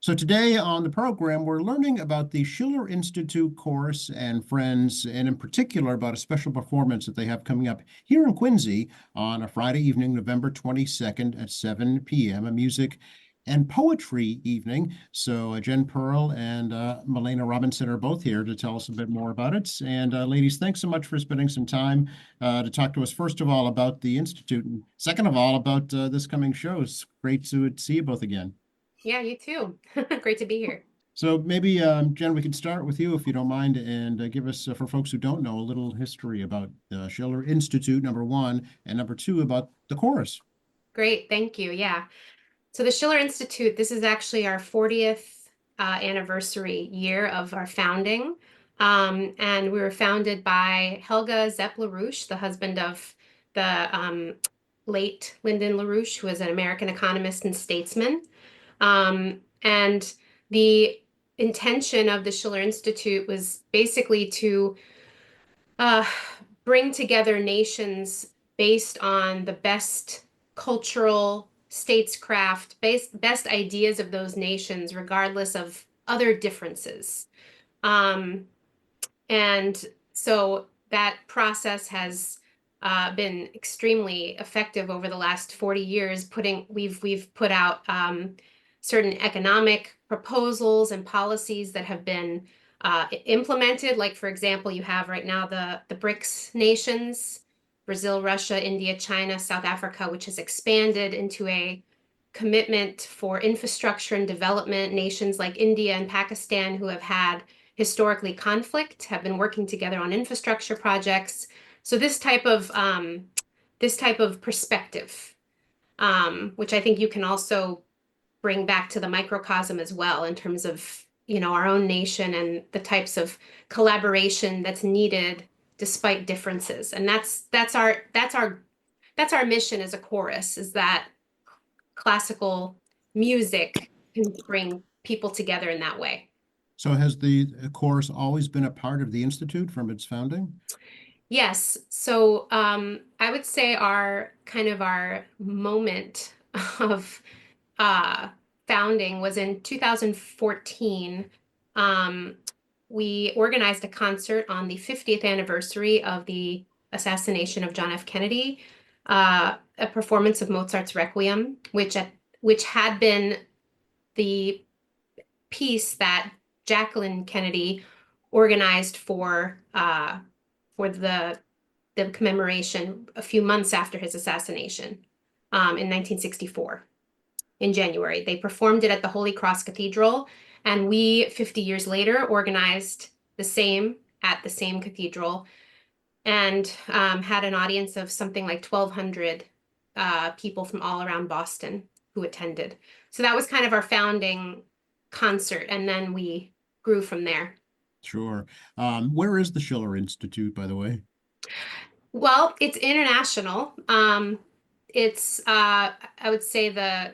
So today on the program, we're learning about the Schiller Institute Chorus and Friends, and in particular about a special performance that they have coming up here in Quincy on a Friday evening, November 22nd at 7 p.m., a music and poetry evening. So Jen Pearl and Milena Robinson are both here to tell us a bit more about it. And ladies, thanks so much for spending some time to talk to us, first of all, about the Institute, and second of all, about this coming show. It's great to see you both again. Yeah, you too. Great to be here. So maybe, Jen, we could start with you if you don't mind, and give us, for folks who don't know, a little history about the Schiller Institute, number one, and number two, about the chorus. Great, thank you. Yeah. So the Schiller Institute, this is actually our 40th anniversary year of our founding. And we were founded by Helga Zepp LaRouche, the husband of the late Lyndon LaRouche, who was an American economist and statesman. And the intention of the Schiller Institute was basically to uh, bring together nations based on the best cultural statescraft, best ideas of those nations, regardless of other differences. Um, and so that process has been extremely effective over the last 40 years. We've put out certain economic proposals and policies that have been implemented. Like, for example, you have right now the BRICS nations, Brazil, Russia, India, China, South Africa, which has expanded into a commitment for infrastructure and development. Nations like India and Pakistan, who have had historically conflict, have been working together on infrastructure projects. So this type of perspective, which I think you can also bring back to the microcosm as well in terms of our own nation and the types of collaboration that's needed despite differences. And that's our mission as a chorus, is that classical music can bring people together in that way. So has the chorus always been a part of the Institute from its founding? Yes. So I would say our moment of uh, founding was in 2014. Um, we organized a concert on the 50th anniversary of the assassination of John F. Kennedy, a performance of Mozart's Requiem, which had been the piece that Jacqueline Kennedy organized for the commemoration a few months after his assassination in 1964 in January. They performed it at the Holy Cross Cathedral, and we, 50 years later, organized the same at the same cathedral and had an audience of something like 1,200 people from all around Boston who attended. So that was kind of our founding concert, and then we grew from there. Sure. Where is the Schiller Institute, by the way? Well, it's international. It's I would say the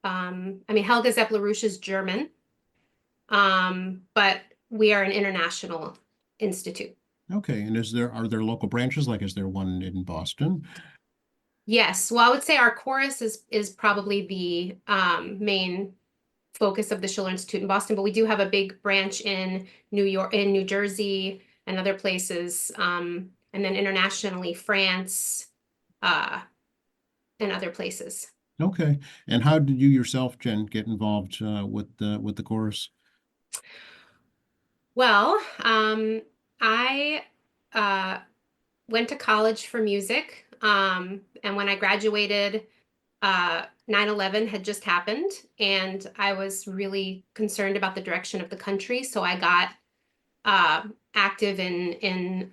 I mean, Helga Zepp LaRouche is German, but we are an international institute. Okay, and are there local branches? Like, is there one in Boston? Yes, well, I would say our chorus is probably the main focus of the Schiller Institute in Boston, but we do have a big branch in New York, in New Jersey, and other places, and then internationally, France, uh, and other places. Okay, and how did you yourself, Jen, get involved with the chorus? Well, I uh, went to college for music, and when I graduated, 9/11 had just happened, and I was really concerned about the direction of the country. So I got active in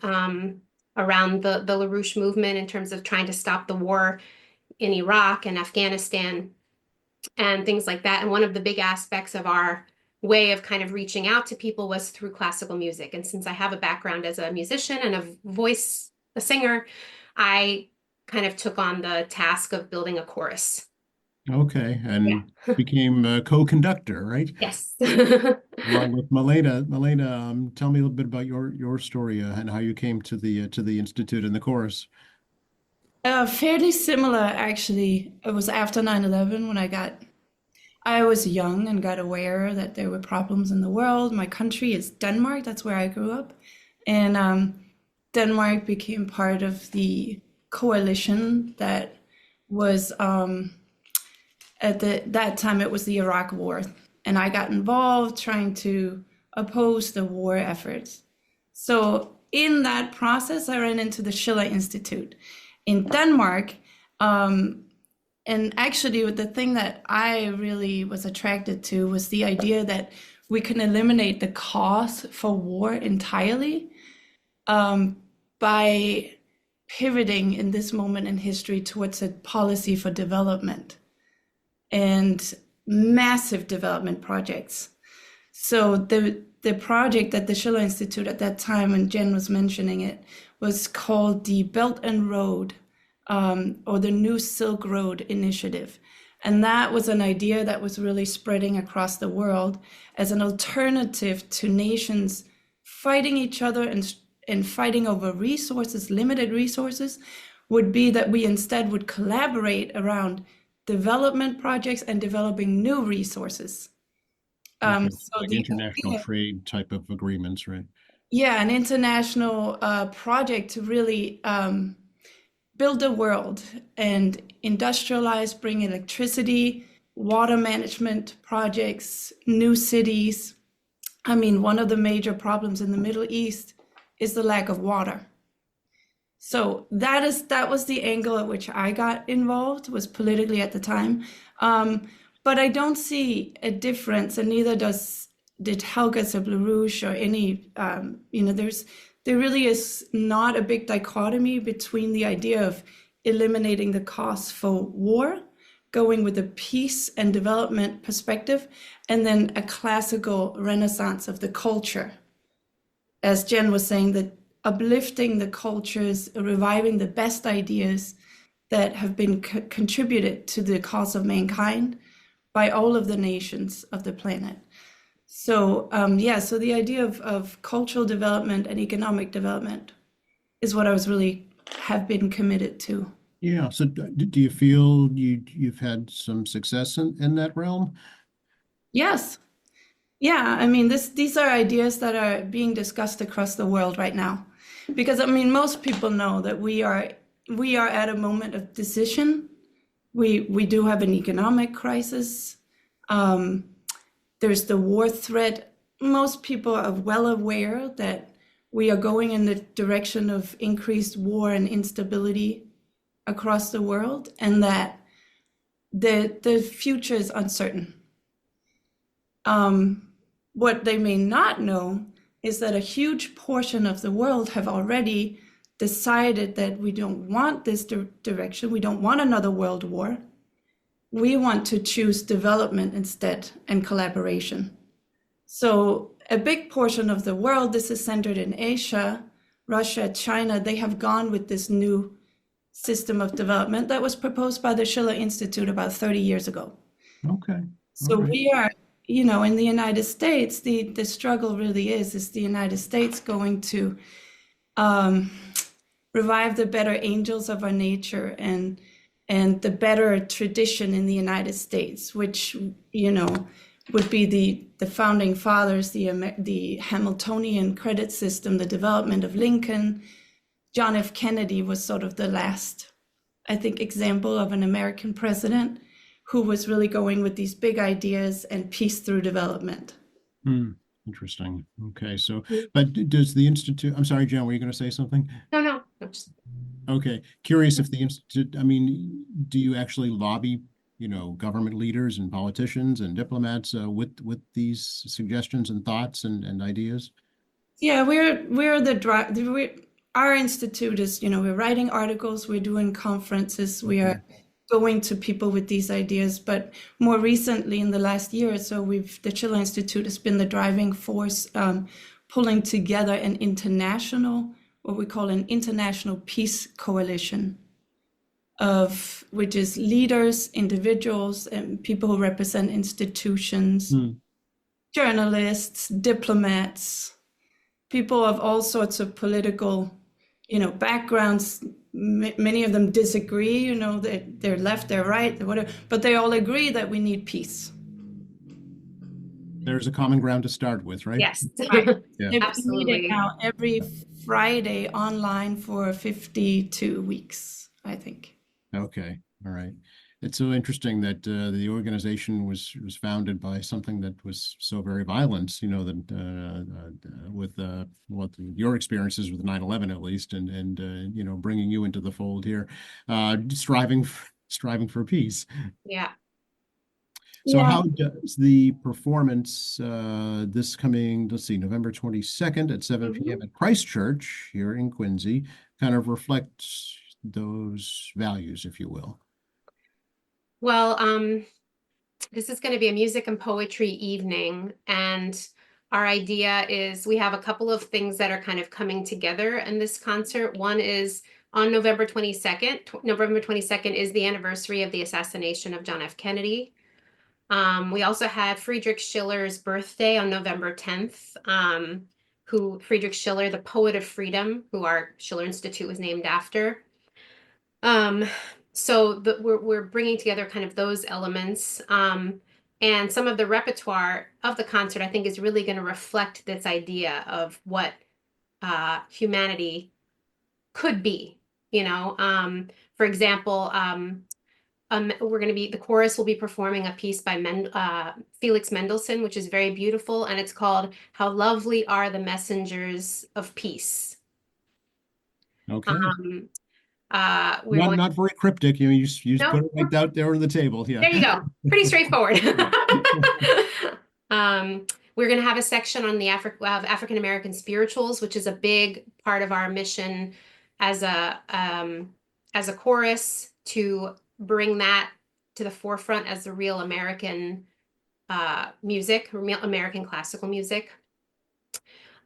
around the LaRouche movement in terms of trying to stop the war in Iraq and Afghanistan and things like that. And one of the big aspects of our way of kind of reaching out to people was through classical music. And since I have a background as a musician and a singer, I kind of took on the task of building a chorus. Okay, Yeah. and became a co-conductor, right? Yes. Along with Milena. Milena, tell me a little bit about your story and how you came to the Institute and the chorus. Fairly similar, actually. It was after 9/11 when I was young and got aware that there were problems in the world. My country is Denmark. That's where I grew up. And Denmark became part of the coalition that was that time it was the Iraq War, and I got involved trying to oppose the war efforts. So in that process, I ran into the Schiller Institute in Denmark. And actually, the thing that I really was attracted to was the idea that we can eliminate the cause for war entirely by pivoting in this moment in history towards a policy for development and massive development projects. So the project at the Schiller Institute at that time, when Jen was mentioning it, was called the Belt and Road, or the New Silk Road Initiative. And that was an idea that was really spreading across the world as an alternative to nations fighting each other and fighting over resources, limited resources, would be that we instead would collaborate around development projects and developing new resources. Okay. So Like the international idea, trade type of agreements, right? yeah, an international project to really build the world and industrialize, bring electricity, water management projects, new cities. I mean, one of the major problems in the Middle East is the lack of water. So that was the angle at which I got involved, was politically at the time. But I don't see a difference, and neither did Helga Sablarouche or any, there really is not a big dichotomy between the idea of eliminating the costs for war, going with a peace and development perspective, and then a classical renaissance of the culture. As Jen was saying, that uplifting the cultures, reviving the best ideas that have been contributed to the cause of mankind by all of the nations of the planet. So so the idea of cultural development and economic development is what I was really have been committed to. Yeah. So do you feel you've had some success in that realm? Yes. Yeah, I mean, these are ideas that are being discussed across the world right now. Because I mean, most people know that we are at a moment of decision. We do have an economic crisis. There's the war threat. Most people are well aware that we are going in the direction of increased war and instability across the world, and that the future is uncertain. What they may not know is that a huge portion of the world have already decided that we don't want this direction. We don't want another world war. We want to choose development instead and collaboration. So a big portion of the world, this is centered in Asia, Russia, China, they have gone with this new system of development that was proposed by the Schiller Institute about 30 years ago. Okay. So All right. we are, in the United States, the struggle really is the United States going to revive the better angels of our nature and the better tradition in the United States, which, would be the founding fathers, the Hamiltonian credit system, the development of Lincoln. John F. Kennedy was sort of the last, I think, example of an American president who was really going with these big ideas and peace through development. Interesting. Okay. So, but does the Institute, I'm sorry, Jen, were you going to say something? No. Okay. Curious if the Institute, I mean, do you actually lobby, government leaders and politicians and diplomats with these suggestions and thoughts and ideas? Yeah, our institute is, we're writing articles, we're doing conferences, we are going to people with these ideas. But more recently, in the last year or so, the Schiller Institute has been the driving force, pulling together what we call an international peace coalition which is leaders, individuals, and people who represent institutions, journalists, diplomats, people of all sorts of political, backgrounds. Many of them disagree, they're left, they're right, whatever, but they all agree that we need peace. There's a common ground to start with, right? Yes. Right. Yeah. They've been Absolutely. meeting now every Friday online for 52 weeks, I think. Okay. All right. It's so interesting that the organization was founded by something that was so very violent, that with your experiences with 9/11 at least, and bringing you into the fold here, striving for peace. Yeah. So Yeah. how does the performance this coming, let's see, November 22nd at 7 p.m. at Christ Church here in Quincy kind of reflects those values, if you will? Well, this is going to be a music and poetry evening, and our idea is we have a couple of things that are kind of coming together in this concert. One is on November 22nd. November 22nd is the anniversary of the assassination of John F. Kennedy. We also had Friedrich Schiller's birthday on November 10th, who Friedrich Schiller, the poet of freedom, who our Schiller Institute was named after. So we're bringing together kind of those elements. And some of the repertoire of the concert, I think, is really going to reflect this idea of what humanity could be. For example, the chorus will be performing a piece by Felix Mendelssohn, which is very beautiful, and it's called "How Lovely Are the Messengers of Peace." Okay. We're going. Not very cryptic. You just put No, it right out there on the table. Yeah. there you go. Pretty straightforward. We're going to have a section on the African American spirituals, which is a big part of our mission as a chorus, to bring that to the forefront as the real American music, real American classical music.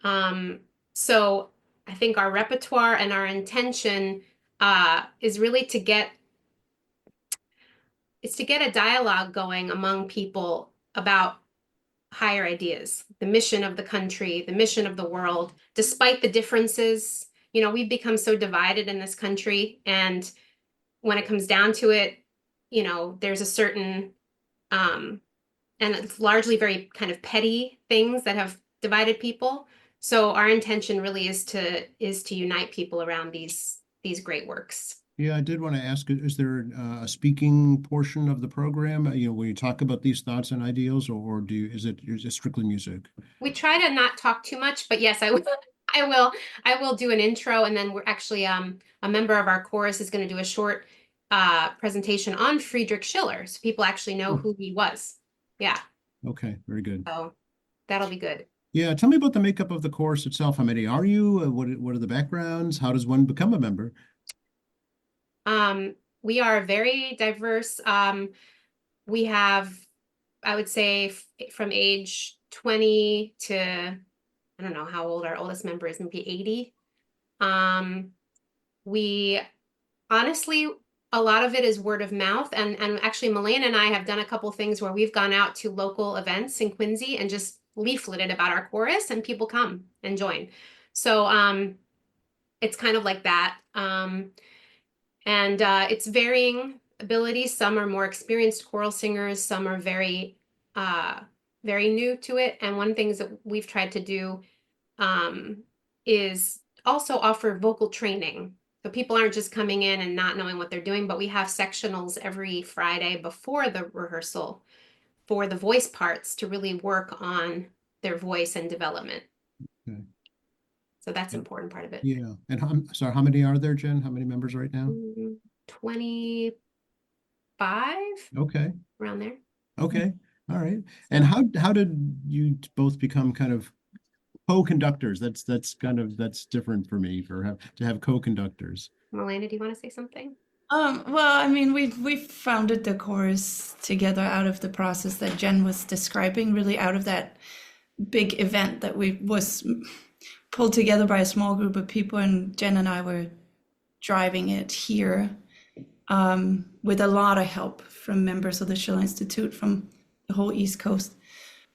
So I think our repertoire and our intention is really to get a dialogue going among people about higher ideas, the mission of the country, the mission of the world, despite the differences. We've become so divided in this country, and when it comes down to it, there's a certain and it's largely very kind of petty things that have divided people. So our intention really is to unite people around these great works. Yeah, I did want to ask, is there a speaking portion of the program, when you talk about these thoughts and ideals, or is it strictly music? We try to not talk too much, but yes, I will. I will do an intro, and then we're actually a member of our chorus is going to do a short presentation on Friedrich Schiller, so people actually know who he was. Yeah. Okay, very good. So that'll be good. Yeah, tell me about the makeup of the chorus itself. How many are you? What are the backgrounds? How does one become a member? We are very diverse. We have, I would say, from age 20 to, I don't know how old our oldest member is, maybe 80. We honestly, a lot of it is word of mouth. And actually, Malena and I have done a couple things where we've gone out to local events in Quincy and just leafleted about our chorus, and people come and join. So it's kind of like that. And it's varying abilities. Some are more experienced choral singers. Some are very, very new to it. And one thing that we've tried to do is also offer vocal training. So people aren't just coming in and not knowing what they're doing, but we have sectionals every Friday before the rehearsal for the voice parts to really work on their voice and development. Okay. So that's an important part of it. Yeah. And sorry, how many are there, Jen? How many members right now? 25. Okay. Around there. Okay. All right. And how did you both become kind of co-conductors? That's different for me to have co-conductors. Malena, do you want to say something? Well, I mean, we founded the chorus together out of the process that Jen was describing, really out of that big event that was pulled together by a small group of people, and Jen and I were driving it here with a lot of help from members of the Schiller Institute from the whole East Coast.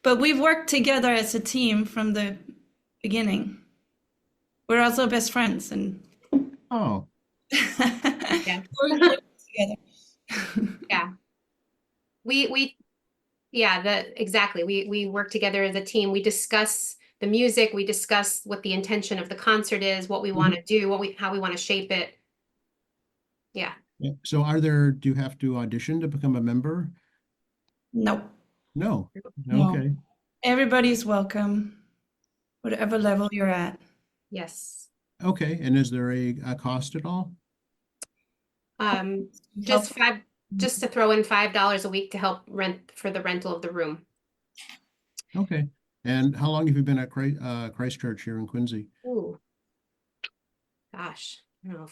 But we've worked together as a team from the beginning. We're also best friends, and Oh. Yeah. we're together. Yeah. We Yeah, exactly. We work together as a team. We discuss the music, we discuss what the intention of the concert is, what we want to do, how we want to shape it. Yeah. Yeah. So do you have to audition to become a member? No, No. no. Okay. Everybody's welcome, whatever level you're at. Yes. Okay. And is there a cost at all? Um, Help. just to throw in $5 a week to help rent for the rental of the room. Okay. And how long have you been at Christchurch here in Quincy? Ooh, gosh, I don't know,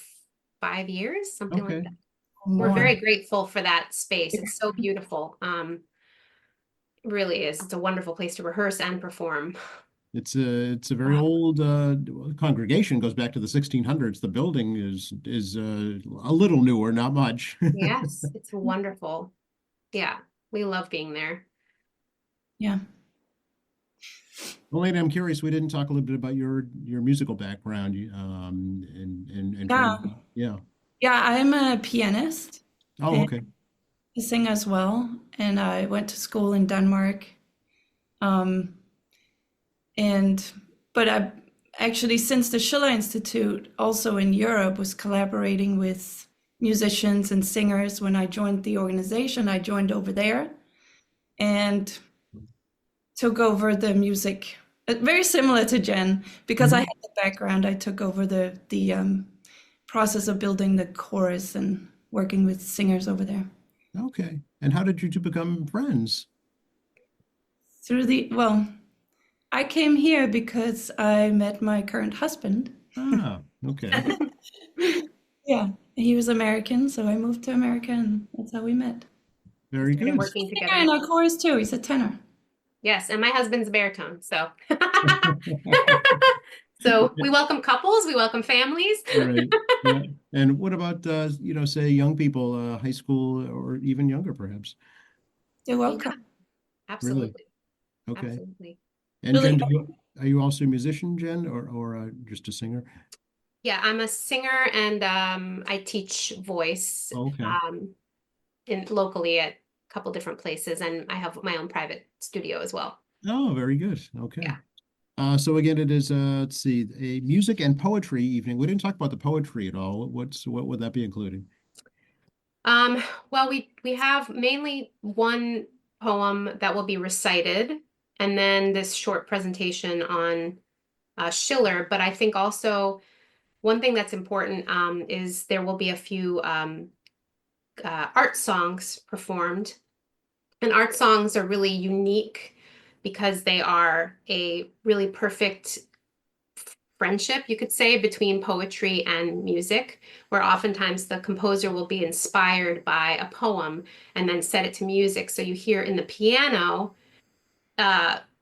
5 years, something like Okay. that. We're More. very grateful for that space. It's so beautiful. Really is. It's a wonderful place to rehearse and perform. It's a very old congregation, goes back to the 1600s. The building is a little newer, not much. Yes, it's wonderful. Yeah, we love being there. Yeah. Well, Lena, I'm curious. We didn't talk a little bit about your musical background. And Yeah. training. Yeah. Yeah, I'm a pianist Oh, and okay. I sing as well. And I went to school in Denmark. Um, and but I actually, since the Schiller Institute, also in Europe, was collaborating with musicians and singers. When I joined the organization, I joined over there and took over the music. Very similar to Jen, because I Mhm. had the background. I took over the process of building the chorus and working with singers over there. Okay. And how did you two become friends? Well, I came here because I met my current husband. Ah, okay. Yeah, he was American, so I moved to America, and that's how we met. Very Started good. working Singer together. in our chorus too. He's a tenor. Yes, and my husband's a baritone, so so we welcome couples, we welcome families. Right. Yeah. And what about say young people, high school or even younger, perhaps? You're Yeah, welcome. Really? absolutely. Okay. Absolutely. And Really, Jen, are you also a musician, Jen, or just a singer? Yeah, I'm a singer and I teach voice Oh, okay. in locally at a couple different places, and I have my own private studio as well. Oh, very good. Okay. Yeah. So again, it is let's see, a music and poetry evening. We didn't talk about the poetry at all. What would that be including? Well, we have mainly one poem that will be recited, and then this short presentation on Schiller. But I think also one thing that's important is there will be a few art songs performed. And art songs are really unique because they are a really perfect friendship, you could say, between poetry and music, where oftentimes the composer will be inspired by a poem and then set it to music. So you hear in the piano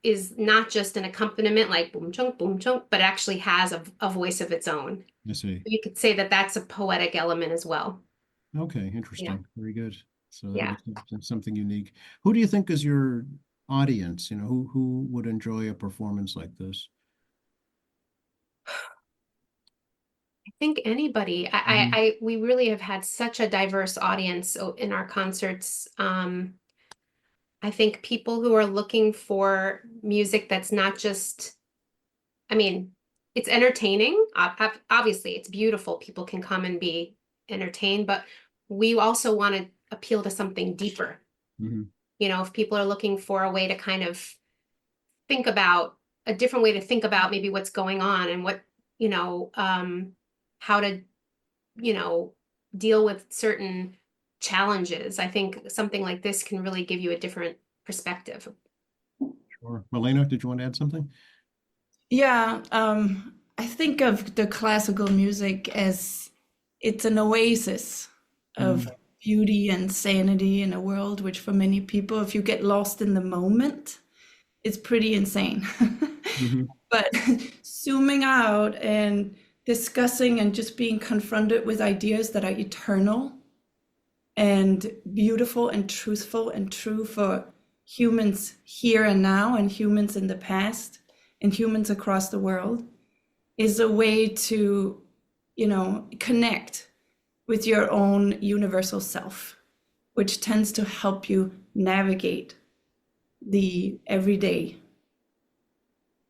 is not just an accompaniment like boom chunk, but actually has a voice of its own. I see. You could say that that's a poetic element as well. Okay, Yeah. interesting. Very good. So that'll Yeah. be something unique. Who do you think is your audience? Who would enjoy a performance like this? I think anybody. Mhm. We really have had such a diverse audience in our concerts. I think people who are looking for music that's not just, I mean, it's entertaining. Obviously, it's beautiful. People can come and be entertained, but we also want to appeal to something deeper. Mhm. If people are looking for a way to kind of think about a different way to think about maybe what's going on and how to, you know, deal with certain challenges. I think something like this can really give you a different perspective. Sure. Milena, did you want to add something? yeah. I think of the classical music as it's an oasis of Mhm. beauty and sanity in a world which, for many people, if you get lost in the moment, it's pretty insane. Mhm. But zooming out and discussing and just being confronted with ideas that are eternal and beautiful and truthful and true for humans here and now and humans in the past and humans across the world is a way to, connect with your own universal self, which tends to help you navigate the everyday.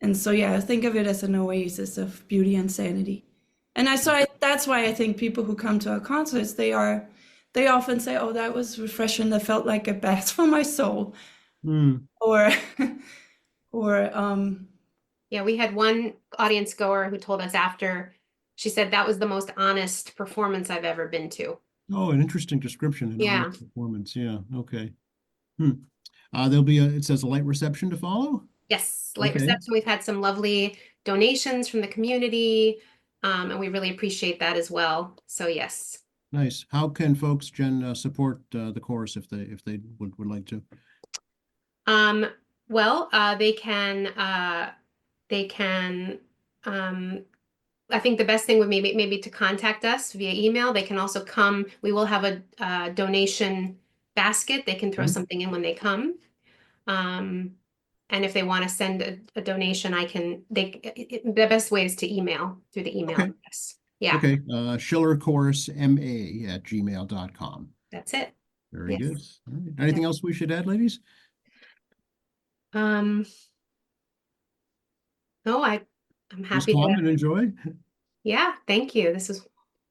And so, yeah, I think of it as an oasis of beauty and sanity. And that's why I think people who come to our concerts, they often say, "Oh, that was refreshing. That felt like a bath for my soul," or, or Yeah, we had one audience goer who told us after, she said that was the most honest performance I've ever been to. Oh, an interesting description. An Yeah. honest performance. Yeah. Okay. It says a light reception to follow. Yes, light Okay. reception. We've had some lovely donations from the community, and we really appreciate that as well. So yes. Nice. How can folks, Jen, support the chorus if they would like to? Well, they can I think the best thing would maybe to contact us via email. They can also come. We will have a donation basket. They can throw something in when they come. And if they want to send a donation, the best way is to email through the email address. Yeah. Okay. schillerchorusma@gmail.com. That's it. Very Yes. good. All right. Anything else we should add, ladies? No, I'm Just happy come to. and enjoy. Yeah, thank you. This was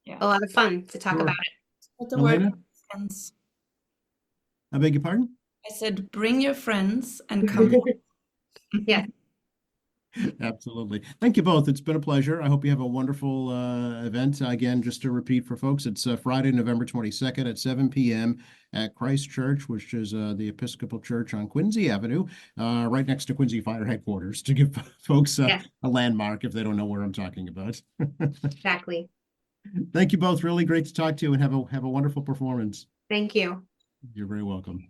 a lot of fun to talk Sure. about it. what the word Elena? friends. I beg your pardon? I said, bring your friends and come. Yeah. Absolutely. Thank you both. It's been a pleasure. I hope you have a wonderful event. Again, just to repeat for folks, it's Friday, November 22nd at 7 p.m. at Christ Church, which is the Episcopal Church on Quincy Avenue, right next to Quincy Fire Headquarters, to give folks a landmark if they don't know where I'm talking about. Exactly. Thank you both. Really great to talk to you, and have a wonderful performance. Thank you. You're very welcome.